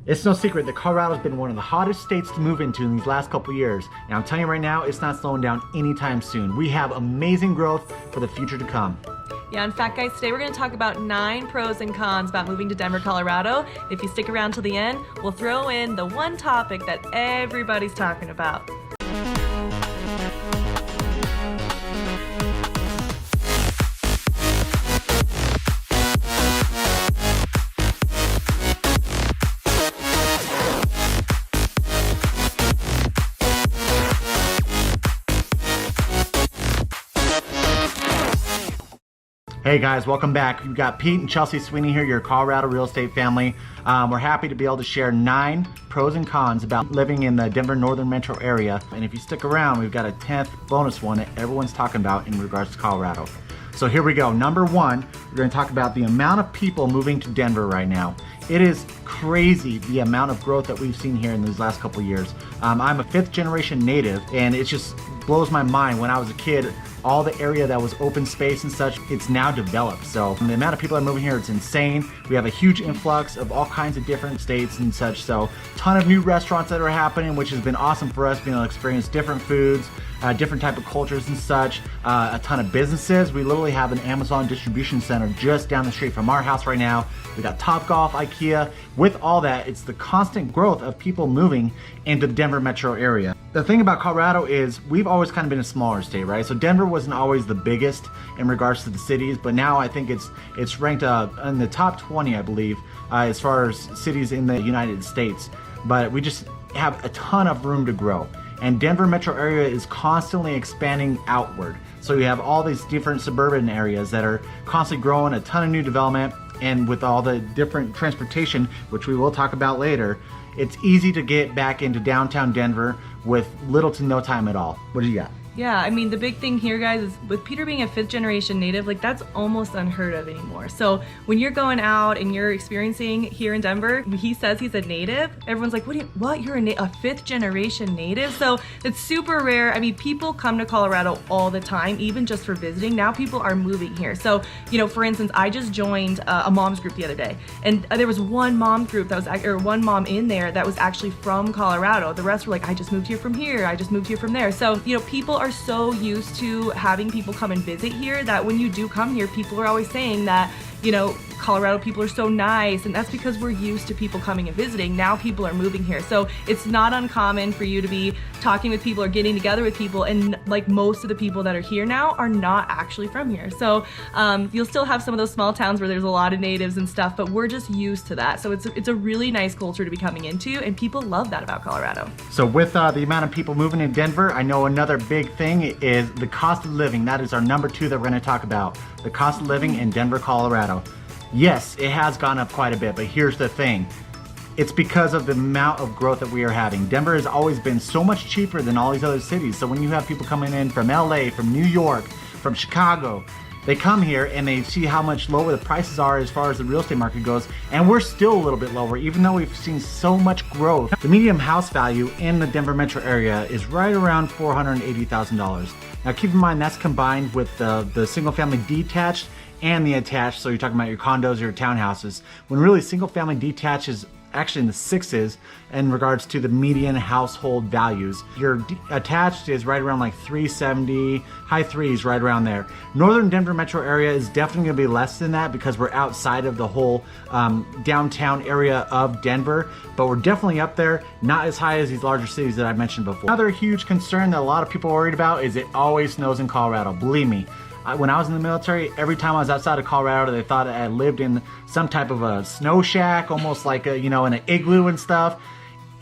It's no secret that Colorado's been one of the hottest states to move into in these last couple years. And I'm telling you right now, it's not slowing down anytime soon. We have amazing growth for the future to come. Yeah, in fact, guys, today we're going to talk about 9 pros and cons about moving to Denver, Colorado. If you stick around till the end, we'll throw in the one topic that everybody's talking about. Hey guys, welcome back. We've got Pete and Chelsea Sweeney here, your Colorado real estate family. We're happy to be able to share 9 pros and cons about living in the Denver northern metro area. And if you stick around, we've got a 10th bonus one that everyone's talking about in regards to Colorado. So here we go. Number 1, we're going to talk about the amount of people moving to Denver right now. It is crazy the amount of growth that we've seen here in these last couple years. I'm a 5th generation native, and it just blows my mind. When I was a kid, all the area that was open space and such, it's now developed. So the amount of people that are moving here, it's insane. We have a huge influx of all kinds of different states and such. So ton of new restaurants that are happening, which has been awesome for us, being able to experience different foods, different type of cultures and such. A ton of businesses. We literally have an Amazon distribution center just down the street from our house right now. We got Topgolf, IKEA. With all that, it's the constant growth of people moving into the Denver metro area. The thing about Colorado is we've always kind of been a smaller state, right? So Denver wasn't always the biggest in regards to the cities, but now I think it's ranked in the top 20, I believe, as far as cities in the United States. But we just have a ton of room to grow. And Denver metro area is constantly expanding outward. So you have all these different suburban areas that are constantly growing, a ton of new development, and with all the different transportation, which we will talk about later, it's easy to get back into downtown Denver with little to no time at all. What do you got? Yeah, I mean, the big thing here, guys, is with Peter being a 5th generation native, like that's almost unheard of anymore. So when you're going out and you're experiencing here in Denver, he says he's a native, everyone's like, what, you're a 5th generation native? So it's super rare. I mean, people come to Colorado all the time, even just for visiting. Now people are moving here. So, you know, for instance, I just joined a mom's group the other day, and there was one mom group that was, or one mom in there that was actually from Colorado. The rest were like, I just moved here from here, I just moved here from there. So, you know, people are so used to having people come and visit here that when you do come here, people are always saying that, you know, Colorado people are so nice, and that's because we're used to people coming and visiting. Now people are moving here. So it's not uncommon for you to be talking with people or getting together with people, and like most of the people that are here now are not actually from here. So you'll still have some of those small towns where there's a lot of natives and stuff, but we're just used to that. So it's a really nice culture to be coming into, and people love that about Colorado. So with the amount of people moving in Denver, I know another big thing is the cost of living. That is our number 2 that we're going to talk about. The cost of living in Denver, Colorado. Yes, it has gone up quite a bit, but here's the thing. It's because of the amount of growth that we are having. Denver has always been so much cheaper than all these other cities. So when you have people coming in from LA, from New York, from Chicago, they come here and they see how much lower the prices are as far as the real estate market goes, and we're still a little bit lower, even though we've seen so much growth. The median house value in the Denver metro area is right around $480,000. Now keep in mind that's combined with the single family detached and the attached, so you're talking about your condos or your townhouses, when really single family detached is actually in the 6s in regards to the median household values. Your attached is right around like 370, high 3s, right around there. Northern Denver metro area is definitely going to be less than that because we're outside of the whole downtown area of Denver, but we're definitely up there, not as high as these larger cities that I mentioned before. Another huge concern that a lot of people are worried about is it always snows in Colorado. Believe me, when I was in the military, every time I was outside of Colorado, they thought I lived in some type of a snow shack, almost like a, you know, in an igloo and stuff.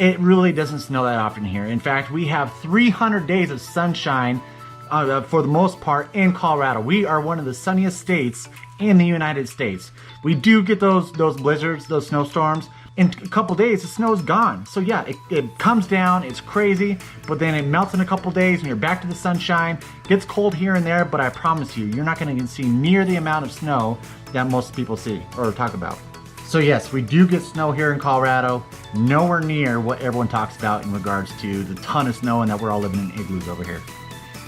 It really doesn't snow that often here. In fact, we have 300 days of sunshine for the most part in Colorado. We are one of the sunniest states in the United States. We do get those blizzards, those snowstorms. In a couple days, the snow is gone. So yeah, it comes down, it's crazy, but then it melts in a couple days and you're back to the sunshine. Gets cold here and there, but I promise you, you're not gonna see near the amount of snow that most people see or talk about. So yes, we do get snow here in Colorado, nowhere near what everyone talks about in regards to the ton of snow and that we're all living in igloos over here.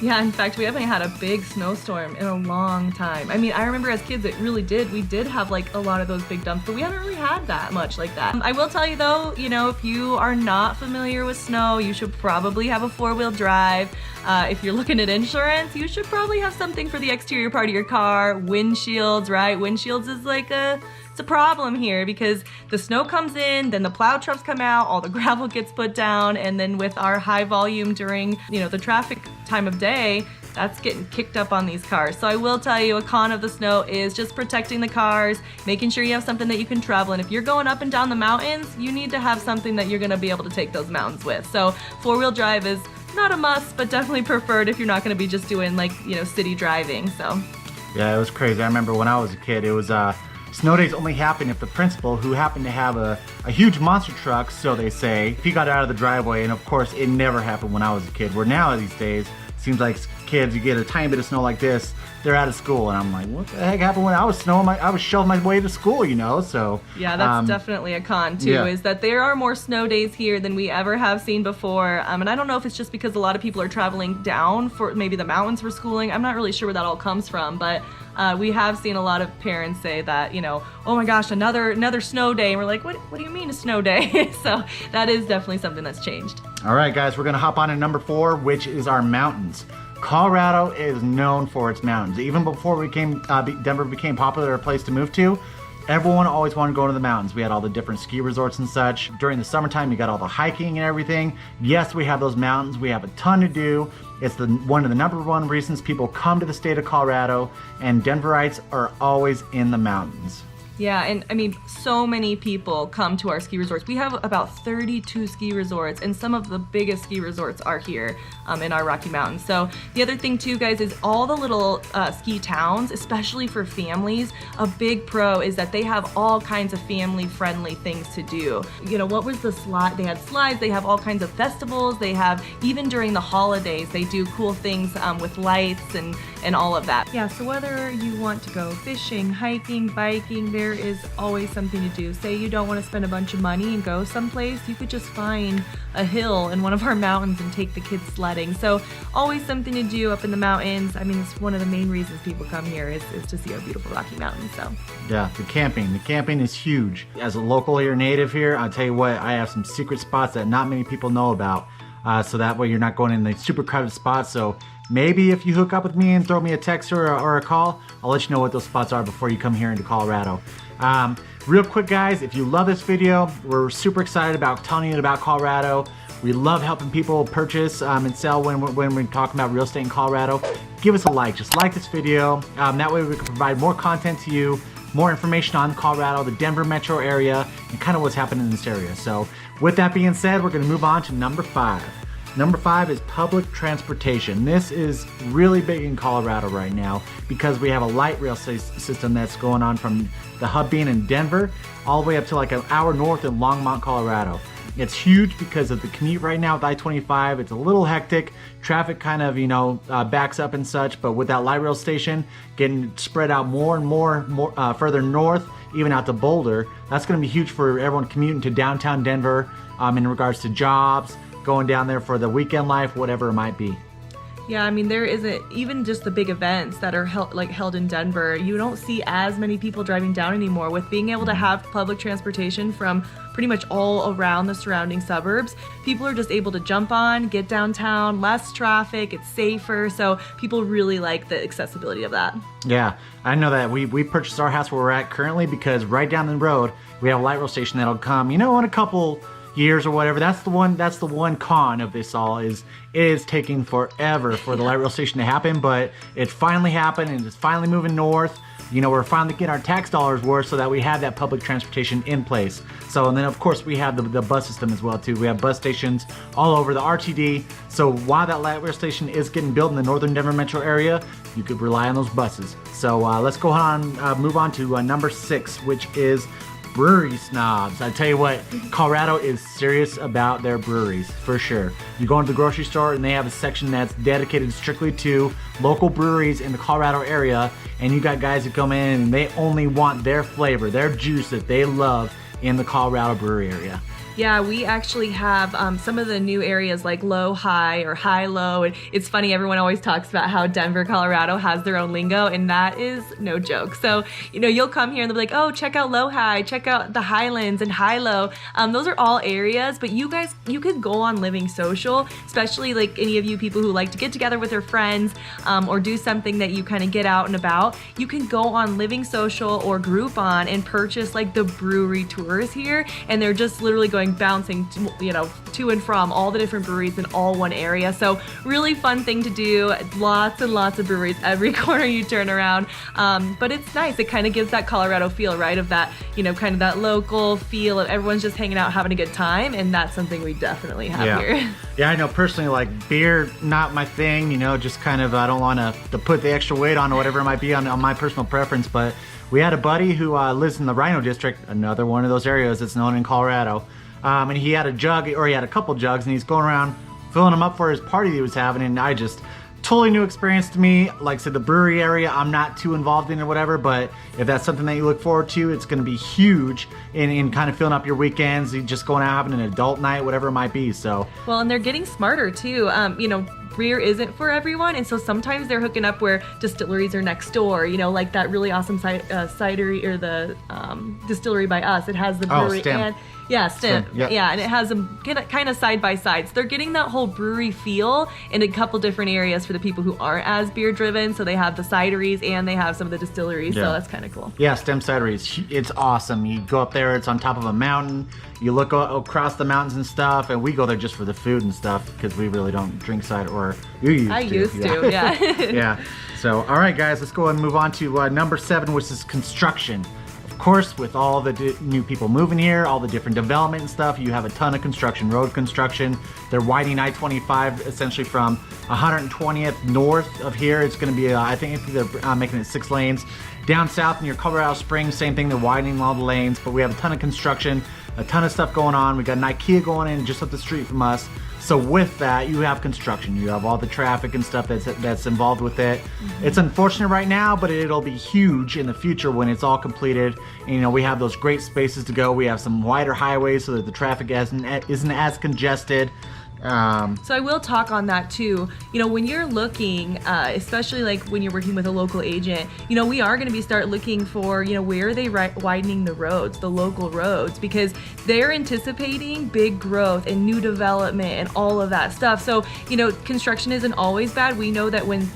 Yeah, in fact, we haven't had a big snowstorm in a long time. I mean, I remember as kids, we did have like a lot of those big dumps, but we haven't really had that much like that. I will tell you though, if you are not familiar with snow, you should probably have a 4-wheel drive. If you're looking at insurance, you should probably have something for the exterior part of your car. Windshields, right? Windshields is like it's a problem here because the snow comes in, then the plow trucks come out, all the gravel gets put down, and then with our high volume during, the traffic time of day, that's getting kicked up on these cars. So I will tell you, a con of the snow is just protecting the cars, making sure you have something that you can travel. And if you're going up and down the mountains, you need to have something that you're gonna be able to take those mountains with. So 4-wheel drive is not a must, but definitely preferred if you're not gonna be just doing like, city driving, so. Yeah, it was crazy. I remember when I was a kid, it was, snow days only happen if the principal, who happened to have a huge monster truck, so they say, if he got out of the driveway, and of course it never happened when I was a kid, where now these days, it seems like kids, you get a tiny bit of snow like this, they're out of school, and I'm like, what the heck happened when I was I was shoving my way to school, so. Yeah, that's definitely a con too, is that there are more snow days here than we ever have seen before, and I don't know if it's just because a lot of people are traveling down for maybe the mountains for schooling. I'm not really sure where that all comes from, but we have seen a lot of parents say that, oh my gosh, another snow day, and we're like, what do you mean a snow day? So that is definitely something that's changed. All right, guys, we're gonna hop on to number 4, which is our mountains. Colorado is known for its mountains. Even before Denver became popular a place to move to, everyone always wanted to go to the mountains. We had all the different ski resorts and such. During the summertime, you got all the hiking and everything. Yes, we have those mountains. We have a ton to do. It's one of the number one reasons people come to the state of Colorado, and Denverites are always in the mountains. Yeah, and I mean, so many people come to our ski resorts. We have about 32 ski resorts, and some of the biggest ski resorts are here in our Rocky Mountains. So the other thing too, guys, is all the little ski towns, especially for families, a big pro is that they have all kinds of family-friendly things to do. What was the slide? They had slides, they have all kinds of festivals, they have, even during the holidays, they do cool things with lights and all of that. Yeah, so whether you want to go fishing, hiking, biking, there is always something to do. Say you don't want to spend a bunch of money and go someplace, you could just find a hill in one of our mountains and take the kids sledding. So always something to do up in the mountains. I mean, it's one of the main reasons people come here is to see our beautiful Rocky Mountains. So yeah, the camping is huge. As a local here, native here, I'll tell you what, I have some secret spots that not many people know about. So that way you're not going in the super crowded spots. So maybe if you hook up with me and throw me a text or a call, I'll let you know what those spots are before you come here into Colorado. Real quick, guys, if you love this video, we're super excited about telling you about Colorado. We love helping people purchase and sell when we're talking about real estate in Colorado. Give us a like. Just like this video. That way we can provide more content to you, more information on Colorado, the Denver metro area, and kind of what's happening in this area. So with that being said, we're going to move on to number 5. Number 5 is public transportation. This is really big in Colorado right now because we have a light rail system that's going on from the hub being in Denver all the way up to like an hour north in Longmont, Colorado. It's huge because of the commute right now with I-25. It's a little hectic. Traffic kind of, backs up and such, but with that light rail station getting spread out more and more further north, even out to Boulder, that's going to be huge for everyone commuting to downtown Denver in regards to jobs, going down there for the weekend life, whatever it might be. Yeah, I mean, there isn't even just the big events that are held in Denver. You don't see as many people driving down anymore. With being able to have public transportation from pretty much all around the surrounding suburbs, people are just able to jump on, get downtown, less traffic, it's safer. So people really like the accessibility of that. Yeah, I know that we purchased our house where we're at currently because right down the road we have a light rail station that'll come, in a couple years or whatever. That's the one con of this all is it is taking forever for the light rail station to happen, but it finally happened and it's finally moving north. We're finally getting our tax dollars worth so that we have that public transportation in place. So, and then of course we have the bus system as well too. We have bus stations all over the RTD. So while that light rail station is getting built in the northern Denver metro area, you could rely on those buses. So let's go on, move on to number 6, which is brewery snobs. I tell you what, Colorado is serious about their breweries, for sure. You go into the grocery store and they have a section that's dedicated strictly to local breweries in the Colorado area, and you got guys that come in and they only want their flavor, their juice that they love in the Colorado brewery area. Yeah, we actually have some of the new areas like low, high, or high, low. And it's funny, everyone always talks about how Denver, Colorado has their own lingo, and that is no joke. So, you'll come here and they'll be like, oh, check out low, high, check out the highlands and high, low. Those are all areas, but you could go on Living Social, especially like any of you people who like to get together with your friends or do something that you kind of get out and about. You can go on Living Social or Groupon and purchase like the brewery tours here, and they're just literally bouncing to and from all the different breweries in all one area. So really fun thing to do. Lots and lots of breweries every corner you turn around. But it's nice. It kind of gives that Colorado feel, right? Of that, kind of that local feel of everyone's just hanging out, having a good time. And that's something we definitely have here. Yeah, I know personally, like beer, not my thing, just kind of, I don't want to put the extra weight on or whatever it might be on my personal preference. But we had a buddy who lives in the Rhino District, another one of those areas that's known in Colorado. And he had a couple jugs, and he's going around filling them up for his party that he was having. And I just totally new experience to me. Like I said, the brewery area, I'm not too involved in or whatever, but if that's something that you look forward to, it's going to be huge in kind of filling up your weekends, just going out having an adult night, whatever it might be. So well, and they're getting smarter too. Beer isn't for everyone, and so sometimes they're hooking up where distilleries are next door, like that really awesome cidery or the distillery by us. It has the brewery and Stim. Yep. Yeah, and it has them kind of side by side. So they're getting that whole brewery feel in a couple different areas for the people who aren't as beer driven. So they have the cideries and they have some of the distilleries. So that's kind of cool. Yeah, Stim Cideries. It's awesome. You go up there, it's on top of a mountain. You look across the mountains and stuff, and we go there just for the food and stuff because we really don't drink cider, or you used to. I used to, yeah. Yeah. So, all right, guys, let's go ahead and move on to number 7, which is construction. Of course, with all the new people moving here, all the different development and stuff, you have a ton of construction, road construction. They're widening I-25 essentially from 120th north of here. It's going to be, I think they're making it 6 lanes. Down south near Colorado Springs, same thing, they're widening all the lanes, but we have a ton of construction, a ton of stuff going on. We got an IKEA going in just up the street from us. So with that, you have construction. You have all the traffic and stuff that's involved with it. Mm-hmm. It's unfortunate right now, but it'll be huge in the future when it's all completed. And, we have those great spaces to go. We have some wider highways so that the traffic isn't as congested. So I will talk on that too. When you're looking, especially like when you're working with a local agent, we are going to start looking for, where are they widening the roads, the local roads, because they're anticipating big growth and new development and all of that stuff. So, construction isn't always bad. We know that when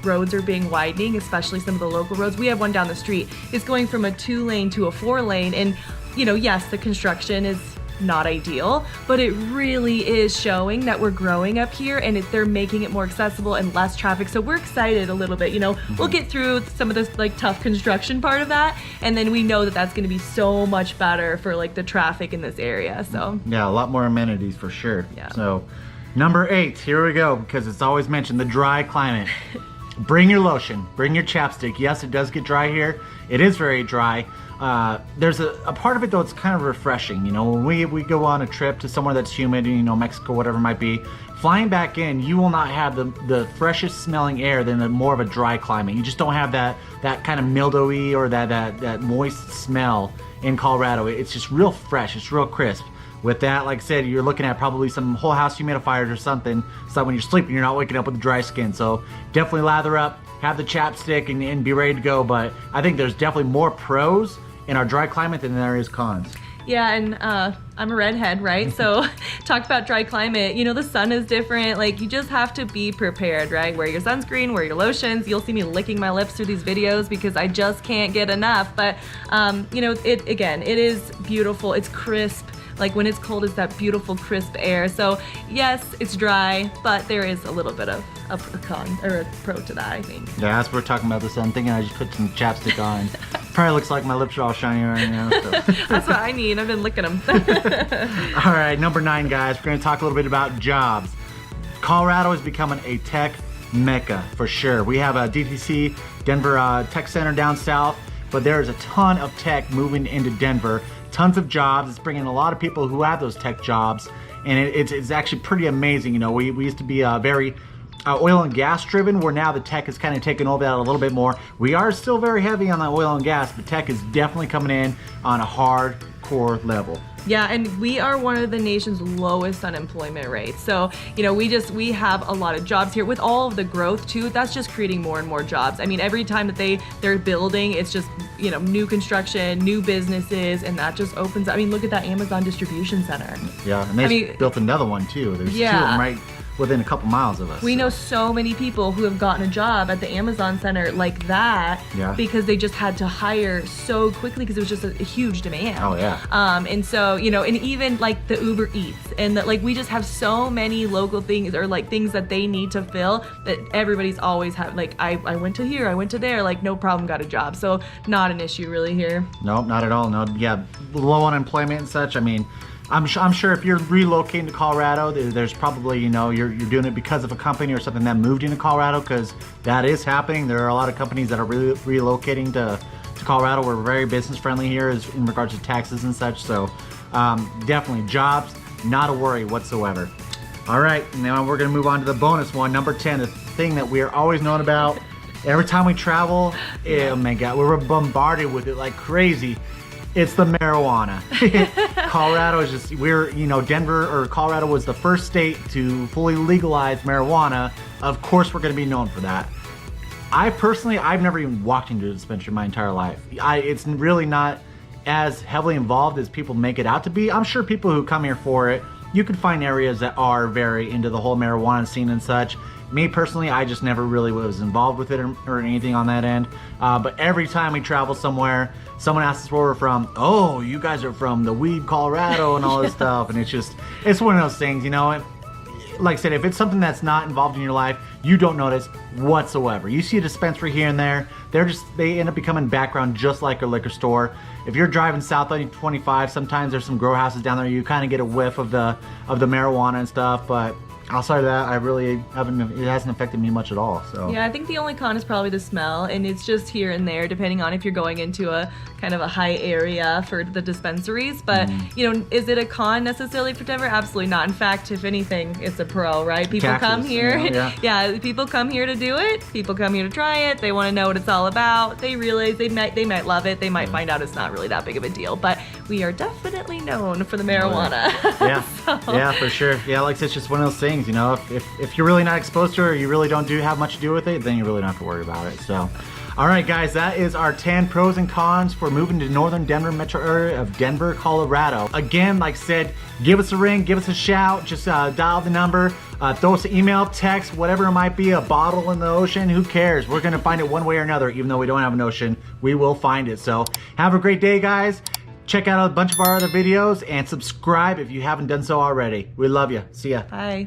roads are being widening, especially some of the local roads, we have one down the street. It's going from a 2-lane to a 4-lane. And, yes, the construction is not ideal, but it really is showing that we're growing up here, and they're making it more accessible and less traffic. So we're excited a little bit. We'll get through some of this tough construction part of that, and then we know that that's going to be so much better for the traffic in this area. So yeah, a lot more amenities for sure. Yeah. So number 8, here we go, because it's always mentioned, the dry climate. Bring your lotion, bring your chapstick. Yes, it does get dry here. It is very dry. There's a part of it though, it's kind of refreshing. When we go on a trip to somewhere that's humid, Mexico, whatever it might be, flying back in, you will not have the freshest smelling air than more of a dry climate. You just don't have that kind of mildewy or that moist smell in Colorado. It's just real fresh. It's real crisp. With that, like I said, you're looking at probably some whole house humidifiers or something, so when you're sleeping, you're not waking up with dry skin. So definitely lather up, have the chapstick, and be ready to go. But I think there's definitely more pros in our dry climate than there is cons. Yeah, and I'm a redhead, right? So talk about dry climate. The sun is different. You just have to be prepared, right? Wear your sunscreen, wear your lotions. You'll see me licking my lips through these videos because I just can't get enough. But, it is beautiful. It's crisp. When it's cold, it's that beautiful crisp air. So yes, it's dry, but there is a little bit of a con or a pro to that, I think. Yeah, as we're talking about this, I'm thinking I just put some chapstick on. Probably looks like my lips are all shiny right now. So. That's what I need. I've been licking them. All right, number 9, guys. We're going to talk a little bit about jobs. Colorado is becoming a tech mecca for sure. We have a DTC, Denver Tech Center down south, but there is a ton of tech moving into Denver. Tons of jobs. It's bringing a lot of people who have those tech jobs, and it's actually pretty amazing. We used to be very oil and gas driven, where now the tech is kind of taking over that a little bit more. We are still very heavy on the oil and gas, but tech is definitely coming in on a hardcore level. Yeah, and we are one of the nation's lowest unemployment rates. So, you know, we have a lot of jobs here with all of the growth too. That's just creating more and more jobs. I mean, every time that they're building, it's just, you know, new construction, new businesses, and that just opens up. I mean, look at that Amazon distribution center. Yeah, and they built another one too. There's two of them right within a couple miles of us. We know so many people who have gotten a job at the Amazon center like that because they just had to hire so quickly because it was just a huge demand. Oh yeah. And so, you know, and even like the Uber Eats and that, like, we just have so many local things or like things that they need to fill that everybody's always had. Like I went to here, I went to there, like no problem, got a job. So not an issue really here. Nope, not at all. No, yeah, low unemployment and such. I mean, I'm sure if you're relocating to Colorado, there's probably, you know, you're doing it because of a company or something that moved into Colorado, because that is happening. There are a lot of companies that are relocating to Colorado. We're very business friendly here in regards to taxes and such. So definitely jobs, not a worry whatsoever. All right, now we're gonna move on to the bonus one, number 10, the thing that we are always known about. Every time we travel, oh my God, we're bombarded with it like crazy. It's the marijuana. Colorado is just, you know, Denver or Colorado was the first state to fully legalize marijuana. Of course, we're going to be known for that. I've never even walked into a dispensary in my entire life. It's really not as heavily involved as people make it out to be. I'm sure people who come here for it, you can find areas that are very into the whole marijuana scene and such. Me personally, I just never really was involved with it or anything on that end. But every time we travel somewhere, someone asks us where we're from. Oh, you guys are from the weed Colorado and all this stuff. And it's one of those things, you know. Like I said, if it's something that's not involved in your life, you don't notice whatsoever. You see a dispensary here and there, they end up becoming background just like a liquor store. If you're driving south on 25, sometimes there's some grow houses down there. You kind of get a whiff of the marijuana and stuff, but outside of that, it hasn't affected me much at all. So yeah, I think the only con is probably the smell, and it's just here and there depending on if you're going into a kind of a high area for the dispensaries. But you know, is it a con necessarily for Denver? Absolutely not. In fact, if anything, it's a pro, right? People Taxes, come here, you know, yeah, people come here to do it. People come here to try it. They want to know what it's all about. They realize they might love it. They might find out it's not really that big of a deal. But we are definitely known for the marijuana. Yeah, So. Yeah, for sure. Yeah, like it's just one of those things. You know, if you're really not exposed to it or you really don't have much to do with it, then you really don't have to worry about it. So, all right, guys, that is our 10 pros and cons for moving to northern Denver metro area of Denver, Colorado. Again, like I said, give us a ring, give us a shout, just dial the number, throw us an email, text, whatever it might be, a bottle in the ocean, who cares? We're gonna find it one way or another. Even though we don't have an ocean, we will find it. So have a great day, guys. Check out a bunch of our other videos and subscribe if you haven't done so already. We love you. See ya. Bye.